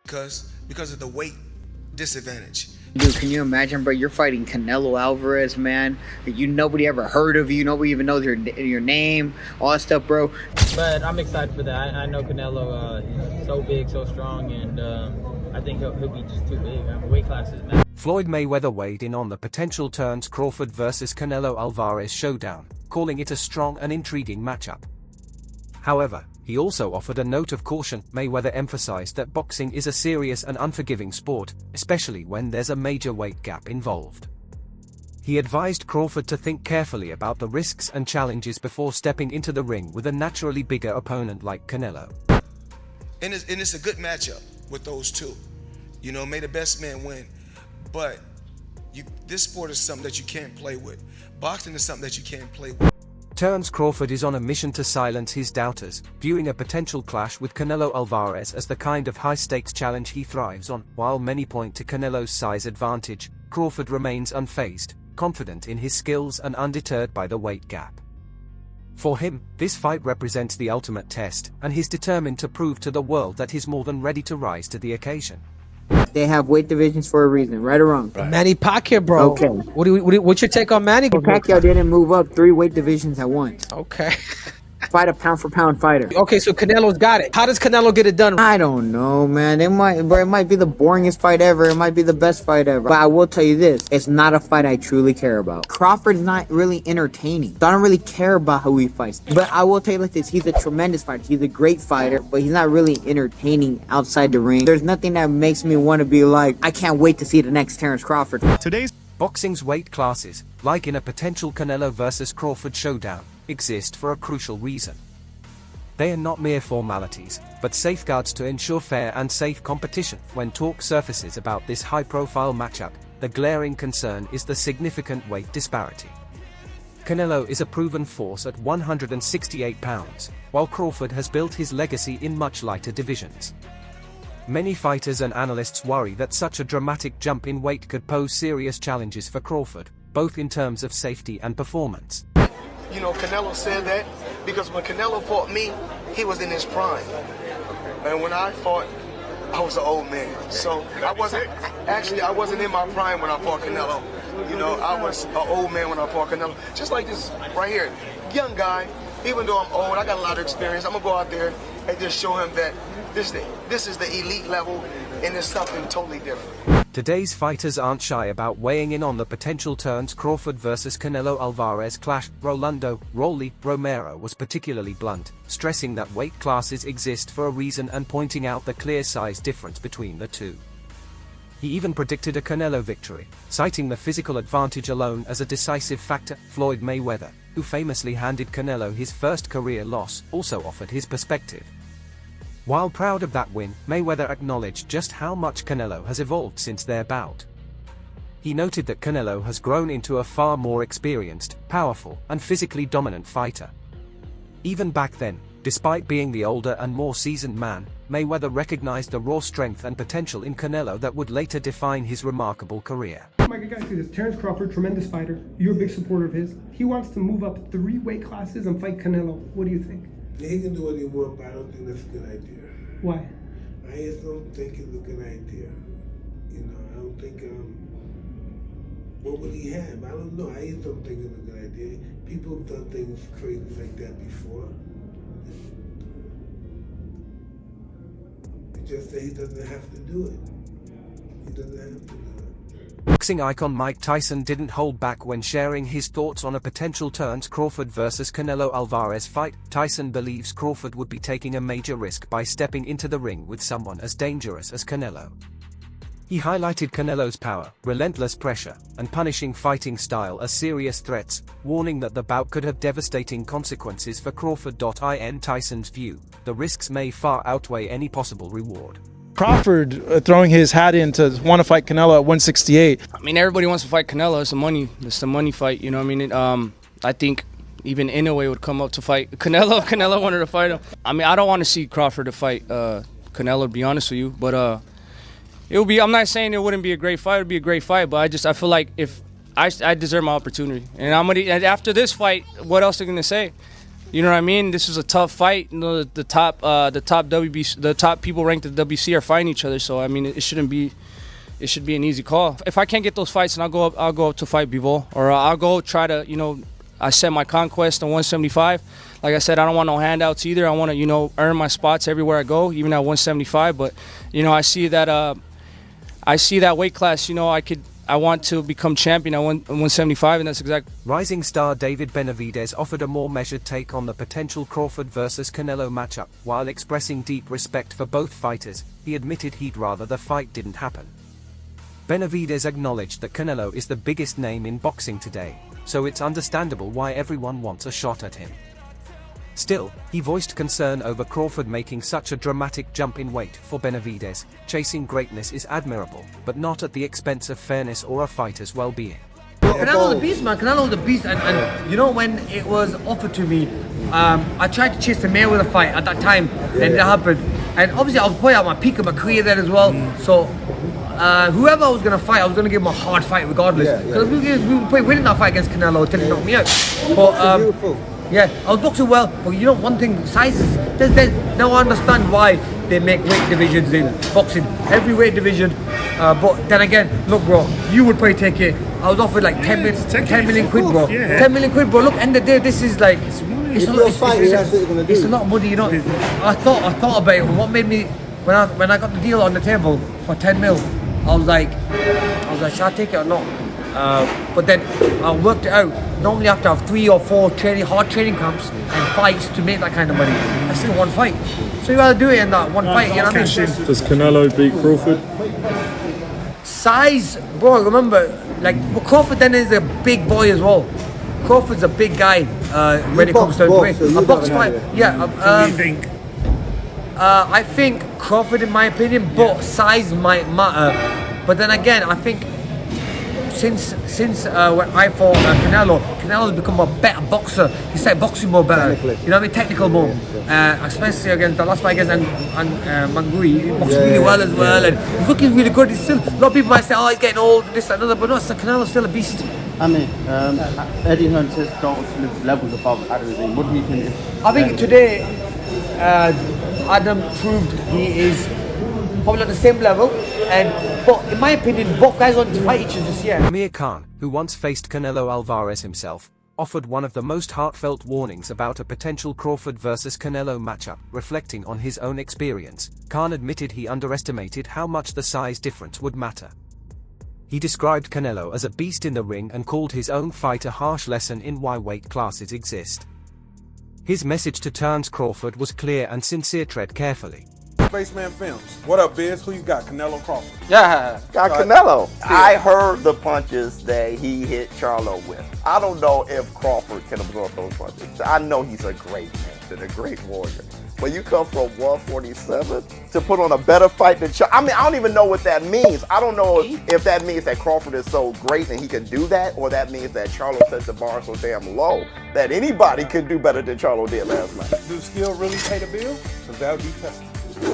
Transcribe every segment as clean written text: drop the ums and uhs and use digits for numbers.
because of the weight disadvantage. Dude, can you imagine, bro? You're fighting Canelo Alvarez, man. Nobody ever heard of you. Nobody even knows your name, all that stuff, bro. But I'm excited for that. I know Canelo is so big, so strong, and I think he'll be just too big. Weight classes, man. Floyd Mayweather weighed in on the potential TERENCE Crawford vs Canelo Alvarez showdown, calling it a strong and intriguing matchup. However, he also offered a note of caution. Mayweather emphasized that boxing is a serious and unforgiving sport, especially when there's a major weight gap involved. He advised Crawford to think carefully about the risks and challenges before stepping into the ring with a naturally bigger opponent like Canelo. And it's a good matchup with those two. You know, may the best man win. But this sport is something that you can't play with. Boxing is something that you can't play with. TERENCE Crawford is on a mission to silence his doubters, viewing a potential clash with Canelo Alvarez as the kind of high-stakes challenge he thrives on. While many point to Canelo's size advantage, Crawford remains unfazed, confident in his skills and undeterred by the weight gap. For him, this fight represents the ultimate test, and he's determined to prove to the world that he's more than ready to rise to the occasion. They have weight divisions for a reason, right or wrong? Right. Manny Pacquiao, bro. Okay. What's your take on Manny? Pacquiao didn't move up 3 weight divisions at once. Okay. Fight a pound-for-pound fighter. Okay, so Canelo's got it. How does Canelo get it done? I don't know, man. It might be the boringest fight ever. It might be the best fight ever. But I will tell you this. It's not a fight I truly care about. Crawford's not really entertaining. So I don't really care about who he fights. But I will tell you like this. He's a tremendous fighter. He's a great fighter. But he's not really entertaining outside the ring. There's nothing that makes me want to be like, I can't wait to see the next Terence Crawford. Today's boxing's weight classes, like in a potential Canelo vs Crawford showdown, exist for a crucial reason. They are not mere formalities, but safeguards to ensure fair and safe competition. When talk surfaces about this high-profile matchup, the glaring concern is the significant weight disparity. Canelo is a proven force at 168 pounds, while Crawford has built his legacy in much lighter divisions. Many fighters and analysts worry that such a dramatic jump in weight could pose serious challenges for Crawford, both in terms of safety and performance. You know, Canelo said that because when Canelo fought me, he was in his prime. And when I fought, I was an old man. So I wasn't in my prime when I fought Canelo. You know, I was an old man when I fought Canelo. Just like this right here, young guy, even though I'm old, I got a lot of experience. I'm gonna go out there and just show him that this is the elite level and it's something totally different. Today's fighters aren't shy about weighing in on the potential TERENCE Crawford vs Canelo Alvarez clash. Rolando "Rolly" Romero was particularly blunt, stressing that weight classes exist for a reason and pointing out the clear size difference between the two. He even predicted a Canelo victory, citing the physical advantage alone as a decisive factor. Floyd Mayweather, who famously handed Canelo his first career loss, also offered his perspective. While proud of that win, Mayweather acknowledged just how much Canelo has evolved since their bout. He noted that Canelo has grown into a far more experienced, powerful, and physically dominant fighter. Even back then, despite being the older and more seasoned man, Mayweather recognized the raw strength and potential in Canelo that would later define his remarkable career. Mike, I gotta say this. Terence Crawford, tremendous fighter. You're a big supporter of his. He wants to move up 3 weight classes and fight Canelo. What do you think? Yeah, he can do what he wants, but I don't think that's a good idea. Why? I just don't think it's a good idea. You know, I don't think, what would he have? I don't know. I just don't think it's a good idea. People have done things crazy like that before. It's just that he doesn't have to do it. He doesn't have to do it. Boxing icon Mike Tyson didn't hold back when sharing his thoughts on a potential TERENCE Crawford vs Canelo Alvarez fight. Tyson believes Crawford would be taking a major risk by stepping into the ring with someone as dangerous as Canelo. He highlighted Canelo's power, relentless pressure, and punishing fighting style as serious threats, warning that the bout could have devastating consequences for Crawford. In Tyson's view, the risks may far outweigh any possible reward. Crawford throwing his hat in to want to fight Canelo at 168. I mean, everybody wants to fight Canelo. It's the money fight. You know what I mean? I think even Inoue would come up to fight Canelo. Canelo wanted to fight him. I mean, I don't want to see Crawford to fight Canelo, to be honest with you. But it would be. I'm not saying it wouldn't be a great fight. It would be a great fight. But I feel like if I deserve my opportunity, and after this fight, what else are they gonna say? You know what I mean? This is a tough fight. You know, the top WBC, the top people ranked at the WBC are fighting each other. So I mean, it should be an easy call. If I can't get those fights, then I'll go up to fight Bivol, or I'll go try to, you know, I set my conquest on 175. Like I said, I don't want no handouts either. I want to, you know, earn my spots everywhere I go, even at 175. But you know, I see that weight class. You know, I want to become champion at 175, and that's exactly. Rising star David Benavidez offered a more measured take on the potential Crawford versus Canelo matchup. While expressing deep respect for both fighters, he admitted he'd rather the fight didn't happen. Benavidez acknowledged that Canelo is the biggest name in boxing today, so it's understandable why everyone wants a shot at him. Still, he voiced concern over Crawford making such a dramatic jump in weight. For Benavidez, chasing greatness is admirable, but not at the expense of fairness or a fighter's well-being. Canelo's a beast, man. Canelo's a beast, and you know, when it was offered to me, I tried to chase the Mayweather fight at that time, and it happened. And obviously, I was probably at my peak of my career there as well. So, whoever I was gonna fight, I was gonna give him a hard fight regardless. Because we were probably winning that fight against Canelo until he knocked me out. But yeah, I was boxing well, but you know one thing, sizes. Now I understand why they make weight divisions in boxing, every weight division. But then again, look, bro, you would probably take it. I was offered like 10 million quid, bro. 10 million quid, bro. Look, end of the day, this is like it's a lot of money, you know. I thought about it. What made me when I got the deal on the table for 10 mil, I was like, should I take it or not? But then I worked it out. Normally I have to have 3 or 4 hard training camps and fights to make that kind of money. I still one fight. So you gotta do it in that one fight, you know what I mean? Does Canelo beat Crawford? Size, bro, remember, like Crawford then is a big boy as well. Crawford's a big guy when it comes to weight. A box fight, yeah. What do you think? I think Crawford, in my opinion, but size might matter. But then again, I think since when I fought Canelo's become a better boxer. He started boxing more better. You know what I mean? Technical more. Especially against the last fight against Mangui. He boxed really well as well, and he's looking really good. He's still, a lot of people might say, oh, he's getting old, this and another, but no, Canelo's still a beast. I mean, Eddie Hearn says don't lift levels above Adam. What do you think? I think today, Adam proved he is probably at the same level, but in my opinion, both guys want to fight each other this year. Amir Khan, who once faced Canelo Alvarez himself, offered one of the most heartfelt warnings about a potential Crawford versus Canelo matchup. Reflecting on his own experience, Khan admitted he underestimated how much the size difference would matter. He described Canelo as a beast in the ring and called his own fight a harsh lesson in why weight classes exist. His message to Terence Crawford was clear and sincere. Tread carefully. Spaceman Films. What up, Biz? Who you got? Canelo Crawford? Yeah, got Canelo. I heard the punches that he hit Charlo with. I don't know if Crawford can absorb those punches. I know he's a great man and a great warrior. But you come from 147 to put on a better fight than Charlo. I mean, I don't even know what that means. I don't know if that means that Crawford is so great and he can do that, or that means that Charlo set the bar so damn low that anybody could do better than Charlo did last night. Do skill really pay the bill? Because that would be tested.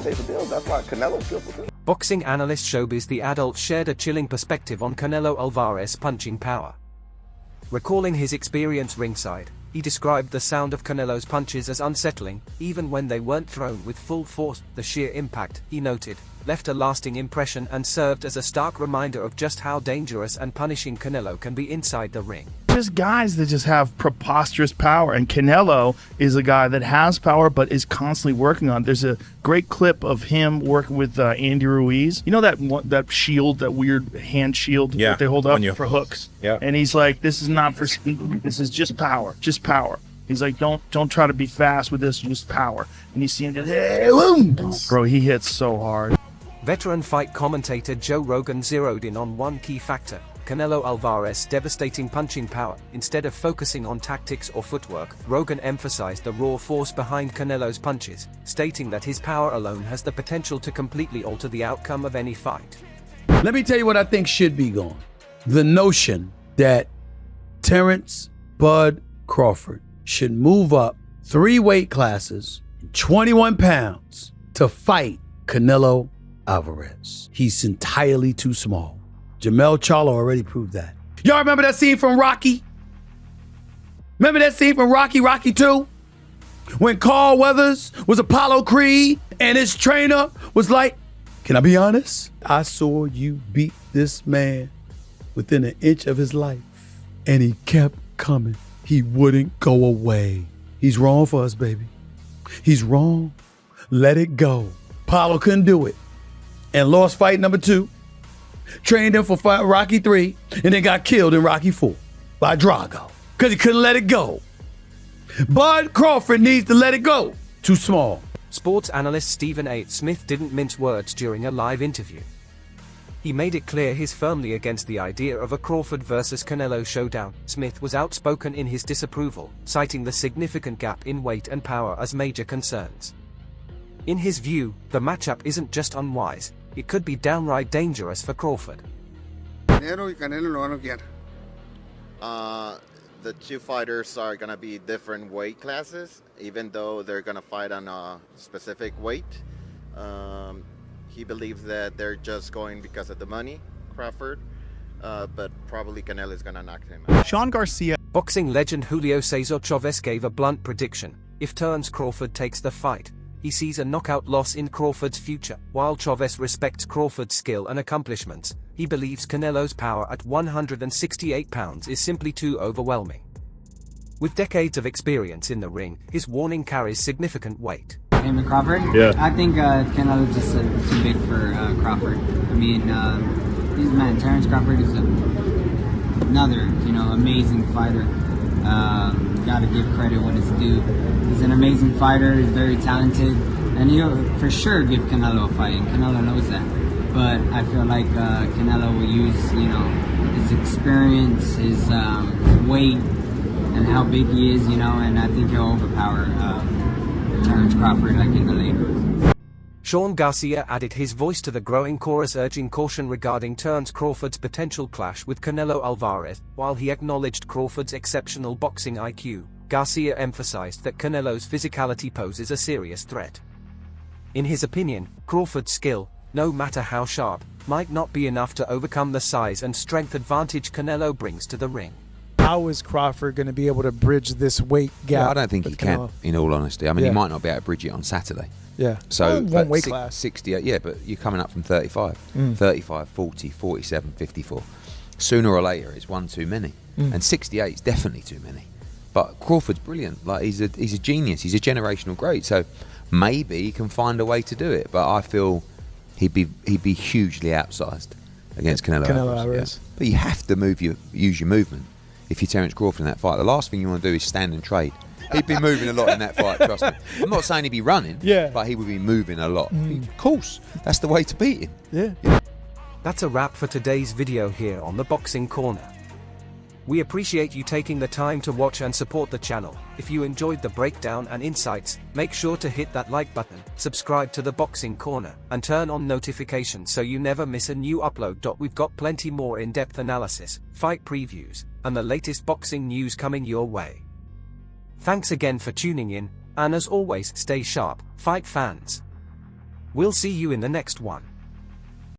Pay the bill. That's why Canelo feels so good. Boxing analyst Showbiz the Adult shared a chilling perspective on Canelo Alvarez's punching power. Recalling his experience ringside, he described the sound of Canelo's punches as unsettling, even when they weren't thrown with full force. The sheer impact, he noted, left a lasting impression and served as a stark reminder of just how dangerous and punishing Canelo can be inside the ring. There's guys that just have preposterous power, and Canelo is a guy that has power but is constantly working on it. There's a great clip of him working with Andy Ruiz. You know that shield, that weird hand shield that they hold up for hooks? Yeah. And he's like, this is not for speed. This is just power. Just power. He's like, don't try to be fast with this, just power. And you see him just, hey, boom! Bro, he hits so hard. Veteran fight commentator Joe Rogan zeroed in on one key factor: Canelo Alvarez's devastating punching power. Instead of focusing on tactics or footwork, Rogan emphasized the raw force behind Canelo's punches, stating that his power alone has the potential to completely alter the outcome of any fight. Let me tell you what I think should be gone. The notion that Terence Bud Crawford should move up 3 weight classes, 21 pounds, to fight Canelo Alvarez. He's entirely too small. Jermell Charlo already proved that. Y'all remember that scene from Rocky? Remember that scene from Rocky 2? When Carl Weathers was Apollo Creed and his trainer was like, can I be honest? I saw you beat this man within an inch of his life. And he kept coming. He wouldn't go away. He's wrong for us, baby. He's wrong. Let it go. Apollo couldn't do it. And lost fight number 2. Trained him for fight Rocky 3 and then got killed in Rocky 4 by Drago because he couldn't let it go. Bud Crawford needs to let it go. Too small. Sports analyst Stephen A. Smith didn't mince words during a live interview. He made it clear he's firmly against the idea of a Crawford versus Canelo showdown. Smith was outspoken in his disapproval, citing the significant gap in weight and power as major concerns. In his view, the matchup isn't just unwise, it could be downright dangerous for Crawford. The two fighters are going to be different weight classes, even though they're going to fight on a specific weight. He believes that they're just going because of the money, Crawford, but probably Canelo is going to knock him out. Sean Garcia. Boxing legend Julio Cesar Chavez gave a blunt prediction. If Terence Crawford takes the fight, he sees a knockout loss in Crawford's future. While Chavez respects Crawford's skill and accomplishments, he believes Canelo's power at 168 pounds is simply too overwhelming. With decades of experience in the ring, his warning carries significant weight. Him Crawford? Yeah. I think Canelo's just too big for Crawford. I mean, Terence Crawford is another, amazing fighter. Gotta give credit when it's due. He's an amazing fighter, he's very talented, and he'll for sure give Canelo a fight, and Canelo knows that. But I feel like Canelo will use, his experience, his weight, and how big he is, and I think he'll overpower Terence Crawford like in the later. Sean Garcia added his voice to the growing chorus urging caution regarding Terence Crawford's potential clash with Canelo Alvarez. While he acknowledged Crawford's exceptional boxing IQ, Garcia emphasized that Canelo's physicality poses a serious threat. In his opinion, Crawford's skill, no matter how sharp, might not be enough to overcome the size and strength advantage Canelo brings to the ring. How is Crawford going to be able to bridge this weight gap? Yeah, I don't think he can, in all honesty. I mean, he might not be able to bridge it on Saturday. Yeah. So, one weight class. 68, yeah, but you're coming up from 35. 35, 40, 47, 54. Sooner or later, it's one too many. And 68 is definitely too many. But Crawford's brilliant. Like, he's a genius. He's a generational great. So maybe he can find a way to do it. But I feel he'd be hugely outsized against Canelo Alvarez. Yeah. But you have to use your movement if you're Terence Crawford in that fight. The last thing you want to do is stand and trade. He'd be moving a lot in that fight, trust me. I'm not saying he'd be running, but he would be moving a lot. Of course, that's the way to beat him. Yeah. That's a wrap for today's video here on the Boxing Corner. We appreciate you taking the time to watch and support the channel. If you enjoyed the breakdown and insights, make sure to hit that like button, subscribe to the Boxing Corner, and turn on notifications so you never miss a new upload. We've got plenty more in-depth analysis, fight previews, and the latest boxing news coming your way. Thanks again for tuning in, and as always, stay sharp, fight fans. We'll see you in the next one.